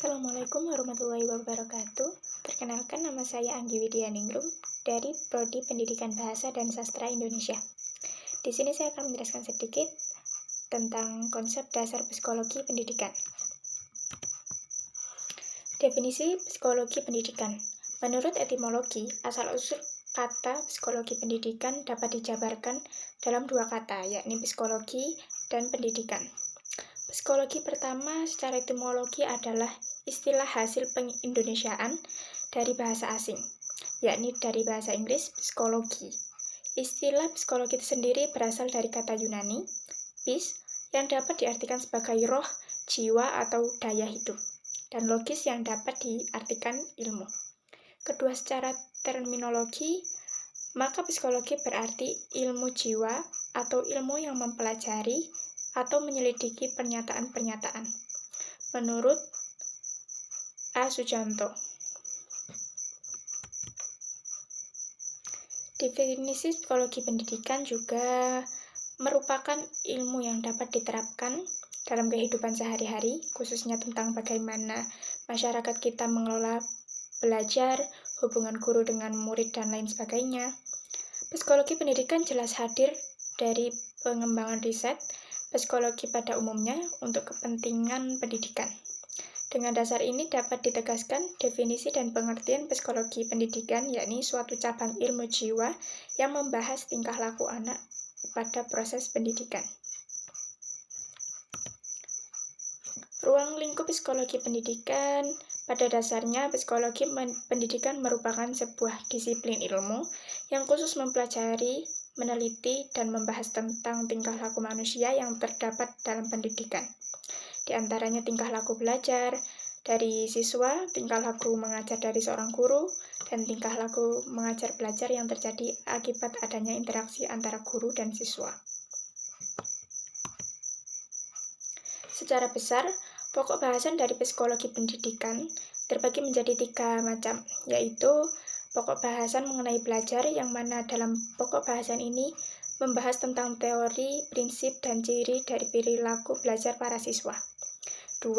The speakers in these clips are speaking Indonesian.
Assalamualaikum warahmatullahi wabarakatuh. Perkenalkan, nama saya Anggi Widianingrum dari Prodi Pendidikan Bahasa dan Sastra Indonesia. Di sini saya akan menjelaskan sedikit tentang konsep dasar psikologi pendidikan. Definisi psikologi pendidikan. Menurut etimologi, asal-usul kata psikologi pendidikan dapat dijabarkan dalam dua kata, yakni psikologi dan pendidikan. Psikologi pertama secara etimologi adalah istilah hasil pengindonesiaan dari bahasa asing, yakni dari bahasa Inggris psikologi. Istilah psikologi itu sendiri berasal dari kata Yunani, phys, yang dapat diartikan sebagai roh, jiwa, atau daya hidup, dan logis yang dapat diartikan ilmu. Kedua secara terminologi, maka psikologi berarti ilmu jiwa atau ilmu yang mempelajari atau menyelidiki pernyataan-pernyataan. Menurut A. Sujanto. Definisi psikologi pendidikan juga merupakan ilmu yang dapat diterapkan dalam kehidupan sehari-hari, khususnya tentang bagaimana masyarakat kita mengelola belajar, hubungan guru dengan murid, dan lain sebagainya. Psikologi pendidikan jelas hadir dari pengembangan riset psikologi pada umumnya untuk kepentingan pendidikan. Dengan dasar ini dapat ditegaskan definisi dan pengertian psikologi pendidikan, yakni suatu cabang ilmu jiwa yang membahas tingkah laku anak pada proses pendidikan. Ruang lingkup psikologi pendidikan. Pada dasarnya, psikologi pendidikan merupakan sebuah disiplin ilmu yang khusus mempelajari, meneliti, dan membahas tentang tingkah laku manusia yang terdapat dalam pendidikan. Di antaranya tingkah laku belajar dari siswa, tingkah laku mengajar dari seorang guru, dan tingkah laku mengajar belajar yang terjadi akibat adanya interaksi antara guru dan siswa. Secara besar, pokok bahasan dari psikologi pendidikan terbagi menjadi 3 macam, yaitu pokok bahasan mengenai belajar, yang mana dalam pokok bahasan ini membahas tentang teori, prinsip, dan ciri dari perilaku belajar para siswa. 2.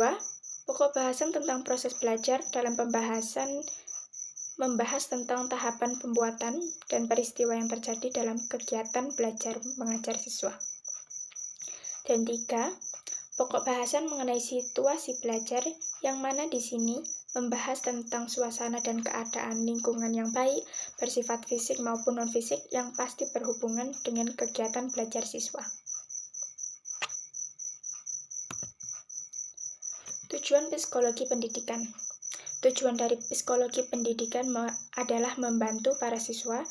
Pokok bahasan tentang proses belajar, dalam pembahasan membahas tentang tahapan pembuatan dan peristiwa yang terjadi dalam kegiatan belajar mengajar siswa. Dan 3. Pokok bahasan mengenai situasi belajar, yang mana di sini membahas tentang suasana dan keadaan lingkungan yang baik, bersifat fisik maupun non-fisik, yang pasti berhubungan dengan kegiatan belajar siswa. Tujuan psikologi pendidikan. Tujuan dari psikologi pendidikan adalah membantu para siswa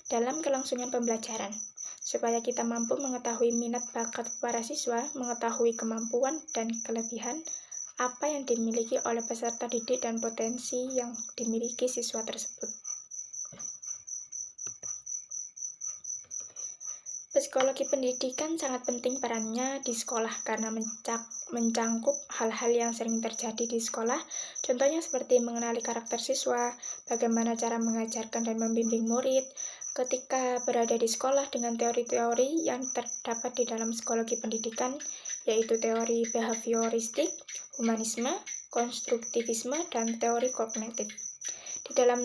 dalam kelangsungan pembelajaran, supaya kita mampu mengetahui minat bakat para siswa, mengetahui kemampuan dan kelebihan apa yang dimiliki oleh peserta didik dan potensi yang dimiliki siswa tersebut. Psikologi pendidikan sangat penting perannya di sekolah karena mencangkup hal-hal yang sering terjadi di sekolah, contohnya seperti mengenali karakter siswa, bagaimana cara mengajarkan dan membimbing murid, ketika berada di sekolah dengan teori-teori yang terdapat di dalam psikologi pendidikan, yaitu teori behavioristik, humanisme, konstruktivisme, dan teori kognitif. Di dalam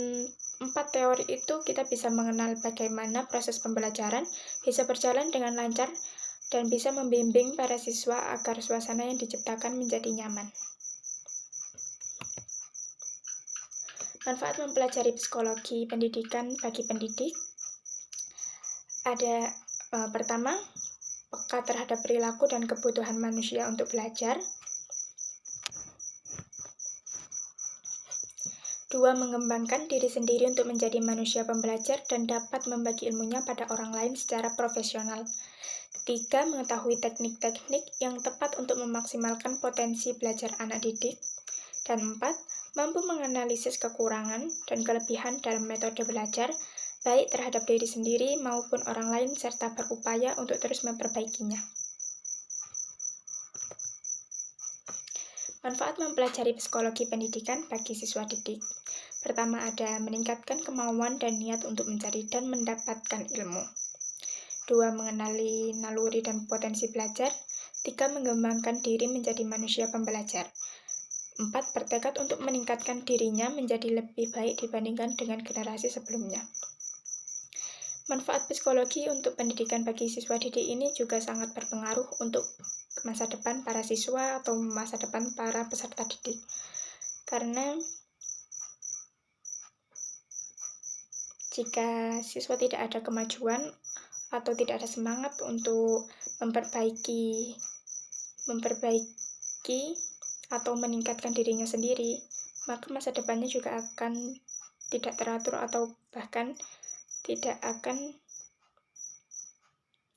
4 teori itu kita bisa mengenal bagaimana proses pembelajaran bisa berjalan dengan lancar dan bisa membimbing para siswa agar suasana yang diciptakan menjadi nyaman. Manfaat mempelajari psikologi pendidikan bagi pendidik. Ada pertama, peka terhadap perilaku dan kebutuhan manusia untuk belajar. 2. Mengembangkan diri sendiri untuk menjadi manusia pembelajar dan dapat membagi ilmunya pada orang lain secara profesional. 3. Mengetahui teknik-teknik yang tepat untuk memaksimalkan potensi belajar anak didik. Dan 4. Mampu menganalisis kekurangan dan kelebihan dalam metode belajar, baik terhadap diri sendiri maupun orang lain, serta berupaya untuk terus memperbaikinya. Manfaat mempelajari psikologi pendidikan bagi siswa didik. Pertama, ada meningkatkan kemauan dan niat untuk mencari dan mendapatkan ilmu. 2. Mengenali naluri dan potensi belajar. 3. Mengembangkan diri menjadi manusia pembelajar. 4 bertekad untuk meningkatkan dirinya menjadi lebih baik dibandingkan dengan generasi sebelumnya. Manfaat psikologi untuk pendidikan bagi siswa didik ini juga sangat berpengaruh untuk masa depan para siswa atau masa depan para peserta didik. Karena jika siswa tidak ada kemajuan atau tidak ada semangat untuk memperbaiki atau meningkatkan dirinya sendiri, maka masa depannya juga akan tidak teratur atau bahkan tidak akan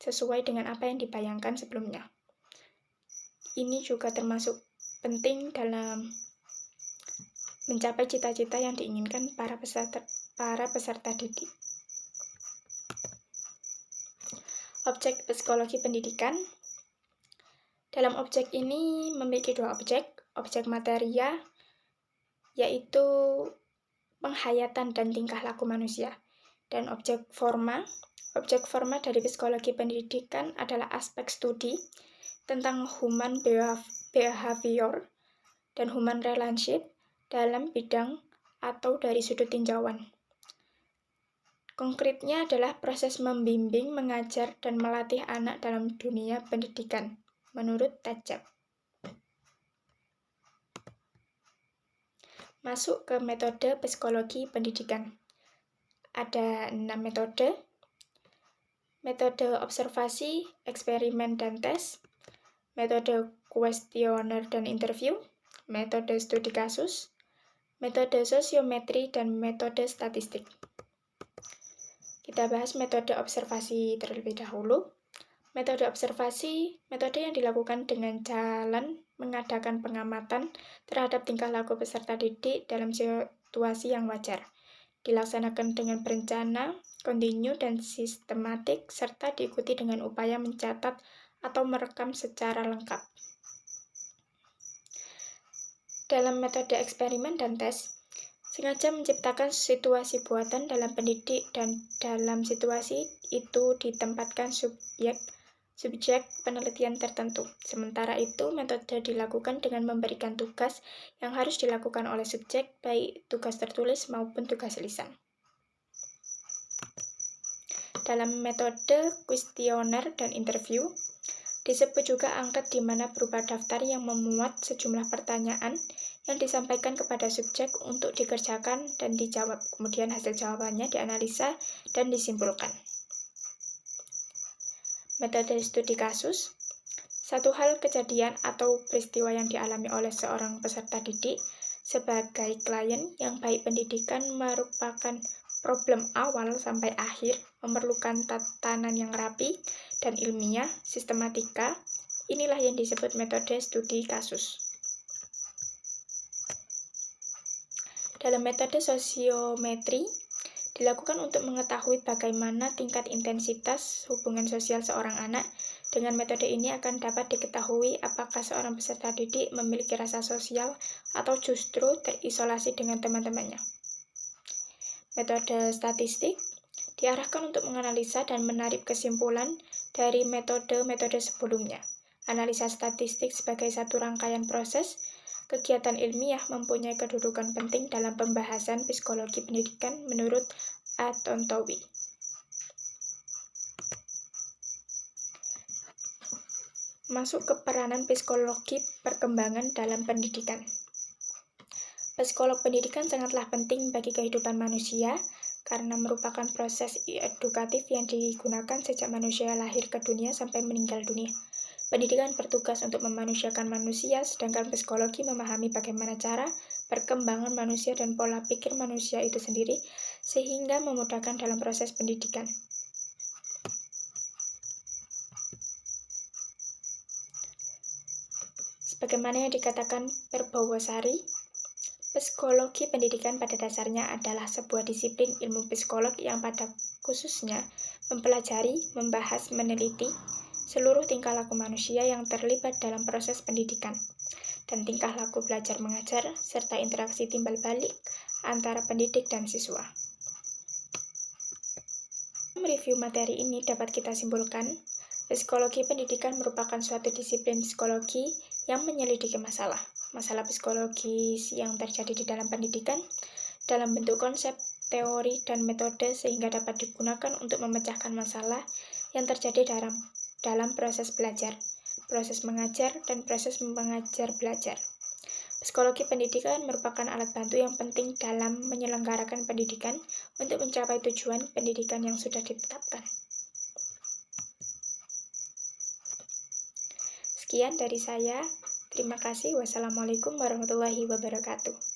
sesuai dengan apa yang dibayangkan sebelumnya. Ini juga termasuk penting dalam mencapai cita-cita yang diinginkan para peserta didik. Objek psikologi pendidikan. Dalam objek ini memiliki dua objek materia, yaitu penghayatan dan tingkah laku manusia, dan objek forma. Objek forma dari psikologi pendidikan adalah aspek studi tentang human behavior dan human relationship dalam bidang atau dari sudut tinjauan. Konkretnya adalah proses membimbing, mengajar, dan melatih anak dalam dunia pendidikan, menurut Tajab. Masuk ke metode psikologi pendidikan. Ada 6 metode. Metode observasi, eksperimen, dan tes. Metode kuesioner dan interview. Metode studi kasus. Metode sosiometri, dan metode statistik. Kita bahas metode observasi terlebih dahulu. Metode observasi, metode yang dilakukan dengan jalan mengadakan pengamatan terhadap tingkah laku peserta didik dalam situasi yang wajar. Dilaksanakan dengan berencana, kontinu, dan sistematik, serta diikuti dengan upaya mencatat atau merekam secara lengkap. Dalam metode eksperimen dan tes, sengaja menciptakan situasi buatan dalam pendidik dan dalam situasi itu ditempatkan subjek penelitian tertentu. Sementara itu, metode dilakukan dengan memberikan tugas yang harus dilakukan oleh subjek, baik tugas tertulis maupun tugas lisan. Dalam metode kuesioner dan interview, disebut juga angket di mana berupa daftar yang memuat sejumlah pertanyaan yang disampaikan kepada subjek untuk dikerjakan dan dijawab. Kemudian hasil jawabannya dianalisa dan disimpulkan. Metode studi kasus. Satu hal kejadian atau peristiwa yang dialami oleh seorang peserta didik sebagai klien yang baik pendidikan merupakan problem awal sampai akhir, memerlukan tatanan yang rapi dan ilmiah, sistematika. Inilah yang disebut metode studi kasus. Dalam metode sosiometri, dilakukan untuk mengetahui bagaimana tingkat intensitas hubungan sosial seorang anak. Dengan metode ini akan dapat diketahui apakah seorang peserta didik memiliki rasa sosial atau justru terisolasi dengan teman-temannya. Metode statistik diarahkan untuk menganalisa dan menarik kesimpulan dari metode-metode sebelumnya. Analisa statistik sebagai satu rangkaian proses kegiatan ilmiah mempunyai kedudukan penting dalam pembahasan psikologi pendidikan menurut A.Tontowi. Masuk ke peranan psikologi perkembangan dalam pendidikan. Psikolog pendidikan sangatlah penting bagi kehidupan manusia karena merupakan proses edukatif yang digunakan sejak manusia lahir ke dunia sampai meninggal dunia. Pendidikan bertugas untuk memanusiakan manusia, sedangkan psikologi memahami bagaimana cara perkembangan manusia dan pola pikir manusia itu sendiri, sehingga memudahkan dalam proses pendidikan. Sebagaimana yang dikatakan Perbawasari, psikologi pendidikan pada dasarnya adalah sebuah disiplin ilmu psikolog yang pada khususnya mempelajari, membahas, meneliti seluruh tingkah laku manusia yang terlibat dalam proses pendidikan, dan tingkah laku belajar mengajar, serta interaksi timbal balik antara pendidik dan siswa. Mereview materi ini dapat kita simpulkan, psikologi pendidikan merupakan suatu disiplin psikologi yang menyelidiki masalah, masalah psikologis yang terjadi di dalam pendidikan dalam bentuk konsep, teori, dan metode sehingga dapat digunakan untuk memecahkan masalah yang terjadi dalam proses belajar, proses mengajar, dan proses mengajar belajar. Psikologi pendidikan merupakan alat bantu yang penting dalam menyelenggarakan pendidikan untuk mencapai tujuan pendidikan yang sudah ditetapkan. Sekian dari saya. Terima kasih. Wassalamualaikum warahmatullahi wabarakatuh.